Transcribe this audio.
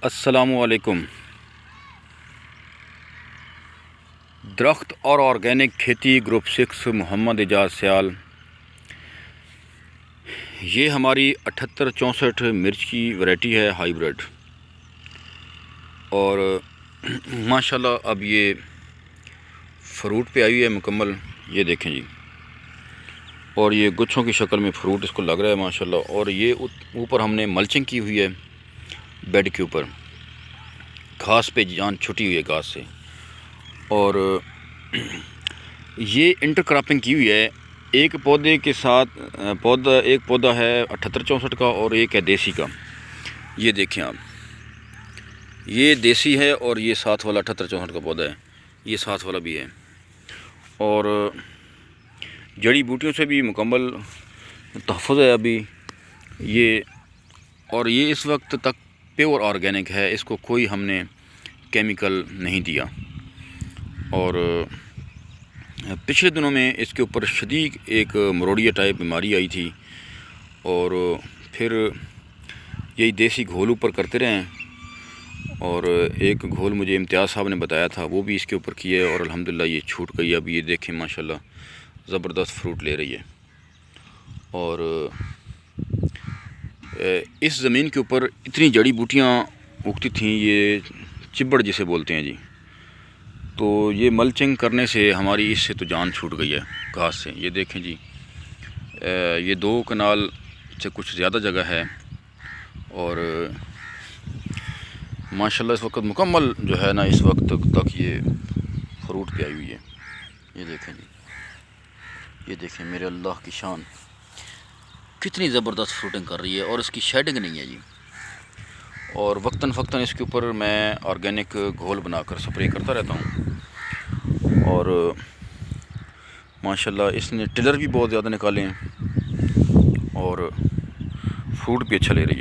अस्सलामुअलैकुम। दरख्त और ऑर्गेनिक खेती ग्रुप 6 मोहम्मद एजाज सियाल। ये हमारी 7864 मिर्च की वैरायटी है, हाइब्रिड। और माशाल्लाह अब ये फ्रूट पे आई हुई है मुकम्मल। ये देखें जी, और ये गुच्छों की शक्ल में फ्रूट इसको लग रहा है माशाल्लाह। और ये ऊपर हमने मल्चिंग की हुई है, बेड के ऊपर घास पे जान छुटी हुई है घास से। और ये इंटरक्रॉपिंग की हुई है। एक पौधे के साथ एक पौधा है 7864 का और एक है देसी का। ये देखें आप, ये देसी है और ये साथ वाला 7864 का पौधा है, ये साथ वाला भी है। और जड़ी बूटियों से भी मुकम्मल तहफ़्फ़ुज़ है अभी ये। और ये इस वक्त तक प्योर ऑर्गेनिक है, इसको कोई हमने केमिकल नहीं दिया। और पिछले दिनों में इसके ऊपर शदीद एक मरोड़िया टाइप बीमारी आई थी, और फिर यही देसी घोल ऊपर करते रहे। और एक घोल मुझे इम्तियाज़ साहब ने बताया था, वो भी इसके ऊपर किए और अल्हम्दुलिल्लाह ये छूट गई। अब ये देखें माशाल्लाह ज़बरदस्त फ्रूट ले रही है। और इस ज़मीन के ऊपर इतनी जड़ी बूटियाँ उगती थीं, ये चिब्बड़ जिसे बोलते हैं जी। तो ये मल्चिंग करने से हमारी इससे तो जान छूट गई है घास से। ये देखें जी, ये 2 कनाल से कुछ ज़्यादा जगह है। और माशाल्लाह इस वक्त मुकम्मल जो है ना, इस वक्त तक ये फ्रूट पे आई हुई है। ये देखें जी, ये देखें मेरे अल्लाह की शान, कितनी ज़बरदस्त फ्रूटिंग कर रही है। और इसकी शेडिंग नहीं है जी। और वक्तन फ़क्तन इसके ऊपर मैं ऑर्गेनिक घोल बनाकर स्प्रे करता रहता हूँ। और माशाल्लाह इसने टिलर भी बहुत ज़्यादा निकाले हैं और फ्रूट भी अच्छा ले रही है।